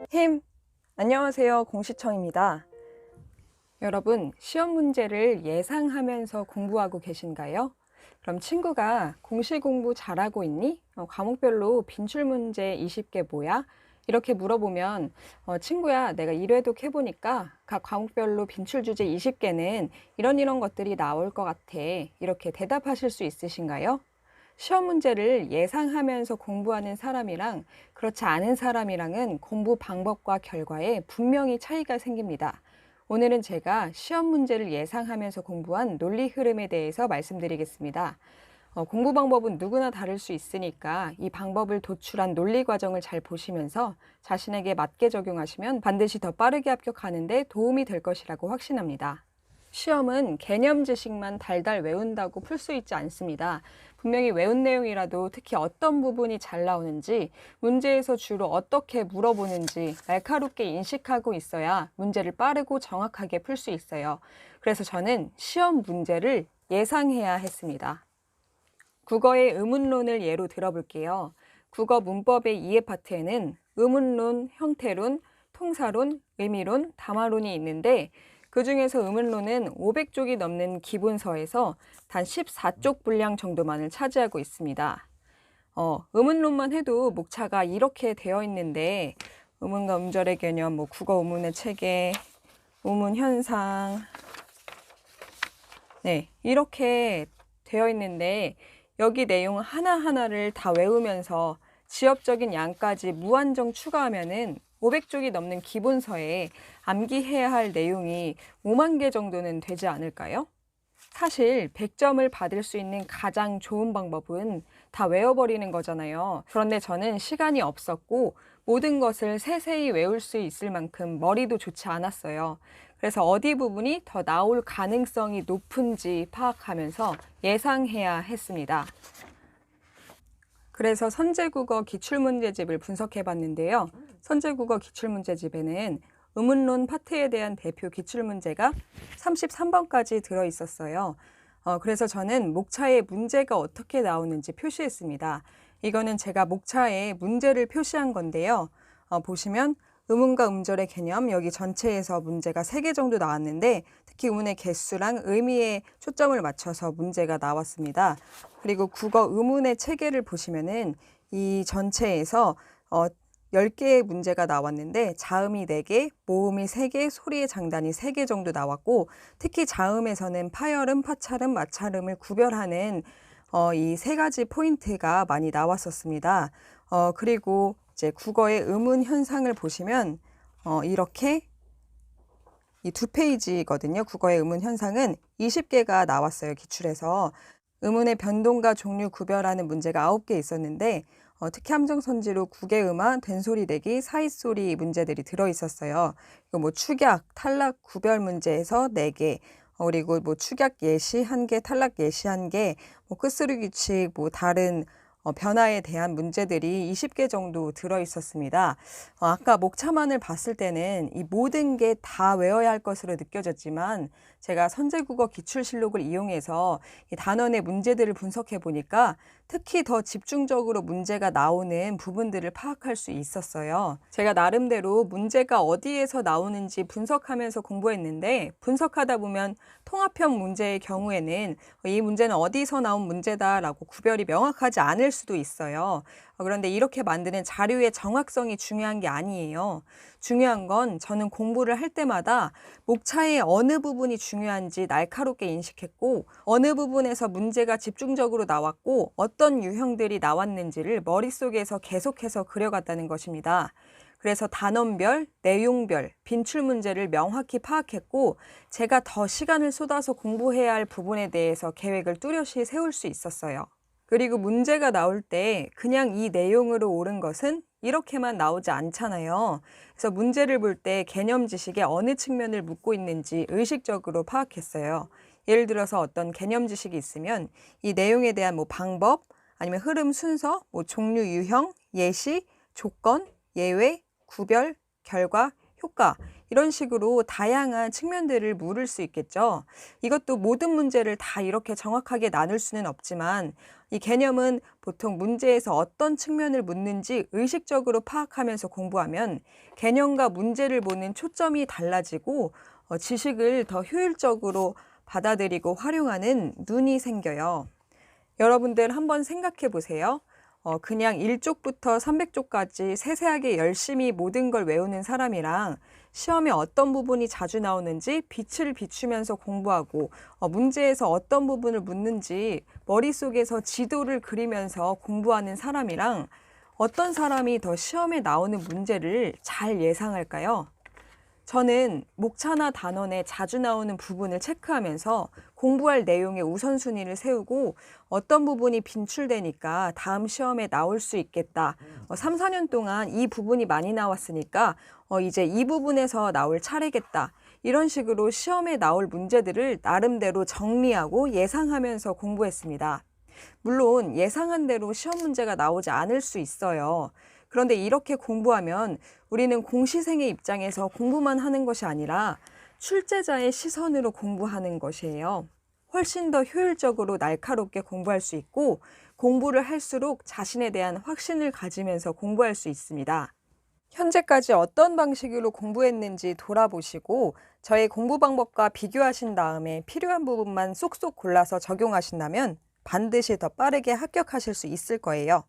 힘! 안녕하세요. 공시청입니다. 여러분, 시험 문제를 예상하면서 공부하고 계신가요? 그럼 친구가 공시 공부 잘하고 있니? 과목별로 빈출 문제 20개 뭐야? 이렇게 물어보면 친구야, 내가 1회독 해보니까 각 과목별로 빈출 주제 20개는 이런 것들이 나올 것 같아. 이렇게 대답하실 수 있으신가요? 시험 문제를 예상하면서 공부하는 사람이랑 그렇지 않은 사람이랑은 공부 방법과 결과에 분명히 차이가 생깁니다. 오늘은 제가 시험 문제를 예상하면서 공부한 논리 흐름에 대해서 말씀드리겠습니다. 공부 방법은 누구나 다를 수 있으니까 이 방법을 도출한 논리 과정을 잘 보시면서 자신에게 맞게 적용하시면 반드시 더 빠르게 합격하는 데 도움이 될 것이라고 확신합니다. 시험은 개념 지식만 달달 외운다고 풀 수 있지 않습니다. 분명히 외운 내용이라도 특히 어떤 부분이 잘 나오는지, 문제에서 주로 어떻게 물어보는지 날카롭게 인식하고 있어야 문제를 빠르고 정확하게 풀 수 있어요. 그래서 저는 시험 문제를 예상해야 했습니다. 국어의 의문론을 예로 들어볼게요. 국어 문법의 이해 파트에는 의문론, 형태론, 통사론, 의미론, 담화론이 있는데 그 중에서 의문론은 500쪽이 넘는 기본서에서 단 14쪽 분량 정도만을 차지하고 있습니다. 의문론만 해도 목차가 이렇게 되어 있는데 의문과 음절의 개념, 국어 의문의 체계, 의문 현상, 네, 이렇게 되어 있는데 여기 내용 하나하나를 다 외우면서 지엽적인 양까지 무한정 추가하면은 500쪽이 넘는 기본서에 암기해야 할 내용이 5만 개 정도는 되지 않을까요? 사실 100점을 받을 수 있는 가장 좋은 방법은 다 외워버리는 거잖아요. 그런데 저는 시간이 없었고 모든 것을 세세히 외울 수 있을 만큼 머리도 좋지 않았어요. 그래서 어디 부분이 더 나올 가능성이 높은지 파악하면서 예상해야 했습니다. 그래서 선제국어 기출문제집을 분석해 봤는데요. 선제국어 기출문제집에는 의문론 파트에 대한 대표 기출문제가 33번까지 들어있었어요. 그래서 저는 목차에 문제가 어떻게 나오는지 표시했습니다. 이거는 제가 목차에 문제를 표시한 건데요. 보시면 의문과 음절의 개념, 여기 전체에서 문제가 3개 정도 나왔는데 특히 의문의 개수랑 의미에 초점을 맞춰서 문제가 나왔습니다. 그리고 국어 의문의 체계를 보시면은 이 전체에서 10개의 문제가 나왔는데 자음이 4개, 모음이 3개, 소리의 장단이 3개 정도 나왔고 특히 자음에서는 파열음, 파찰음, 마찰음을 구별하는 이 3가지 포인트가 많이 나왔었습니다. 그리고 이제 국어의 의문 현상을 보시면 이렇게 이 2페이지거든요. 국어의 의문 현상은 20개가 나왔어요. 기출에서. 의문의 변동과 종류 구별하는 문제가 9개 있었는데 특히 함정선지로 국외음화, 된소리 내기, 사이소리 문제들이 들어있었어요. 이거 축약, 탈락, 구별 문제에서 4개, 그리고 축약 예시 1개, 탈락 예시 1개, 끝소리 규칙, 다른 변화에 대한 문제들이 20개 정도 들어있었습니다. 아까 목차만을 봤을 때는 이 모든 게 다 외워야 할 것으로 느껴졌지만 제가 선제국어 기출실록을 이용해서 이 단원의 문제들을 분석해 보니까 특히 더 집중적으로 문제가 나오는 부분들을 파악할 수 있었어요. 제가 나름대로 문제가 어디에서 나오는지 분석하면서 공부했는데 분석하다 보면 통합형 문제의 경우에는 이 문제는 어디서 나온 문제다라고 구별이 명확하지 않을 수도 있어요. 그런데 이렇게 만드는 자료의 정확성이 중요한 게 아니에요. 중요한 건 저는 공부를 할 때마다 목차의 어느 부분이 중요한지 날카롭게 인식했고 어느 부분에서 문제가 집중적으로 나왔고 어떤 유형들이 나왔는지를 머릿속에서 계속해서 그려갔다는 것입니다. 그래서 단원별, 내용별, 빈출 문제를 명확히 파악했고 제가 더 시간을 쏟아서 공부해야 할 부분에 대해서 계획을 뚜렷이 세울 수 있었어요. 그리고 문제가 나올 때 그냥 이 내용으로 옳은 것은 이렇게만 나오지 않잖아요. 그래서 문제를 볼 때 개념 지식의 어느 측면을 묻고 있는지 의식적으로 파악했어요. 예를 들어서 어떤 개념 지식이 있으면 이 내용에 대한 방법, 아니면 흐름 순서, 종류 유형, 예시, 조건, 예외, 구별, 결과, 효과 이런 식으로 다양한 측면들을 물을 수 있겠죠. 이것도 모든 문제를 다 이렇게 정확하게 나눌 수는 없지만 이 개념은 보통 문제에서 어떤 측면을 묻는지 의식적으로 파악하면서 공부하면 개념과 문제를 보는 초점이 달라지고 지식을 더 효율적으로 받아들이고 활용하는 눈이 생겨요. 여러분들 한번 생각해 보세요. 그냥 1쪽부터 300쪽까지 세세하게 열심히 모든 걸 외우는 사람이랑 시험에 어떤 부분이 자주 나오는지 빛을 비추면서 공부하고 문제에서 어떤 부분을 묻는지 머릿속에서 지도를 그리면서 공부하는 사람이랑 어떤 사람이 더 시험에 나오는 문제를 잘 예상할까요? 저는 목차나 단원에 자주 나오는 부분을 체크하면서 공부할 내용의 우선순위를 세우고 어떤 부분이 빈출되니까 다음 시험에 나올 수 있겠다. 3, 4년 동안 이 부분이 많이 나왔으니까 이제 이 부분에서 나올 차례겠다. 이런 식으로 시험에 나올 문제들을 나름대로 정리하고 예상하면서 공부했습니다. 물론 예상한 대로 시험 문제가 나오지 않을 수 있어요. 그런데 이렇게 공부하면 우리는 공시생의 입장에서 공부만 하는 것이 아니라 출제자의 시선으로 공부하는 것이에요. 훨씬 더 효율적으로 날카롭게 공부할 수 있고 공부를 할수록 자신에 대한 확신을 가지면서 공부할 수 있습니다. 현재까지 어떤 방식으로 공부했는지 돌아보시고 저의 공부 방법과 비교하신 다음에 필요한 부분만 쏙쏙 골라서 적용하신다면 반드시 더 빠르게 합격하실 수 있을 거예요.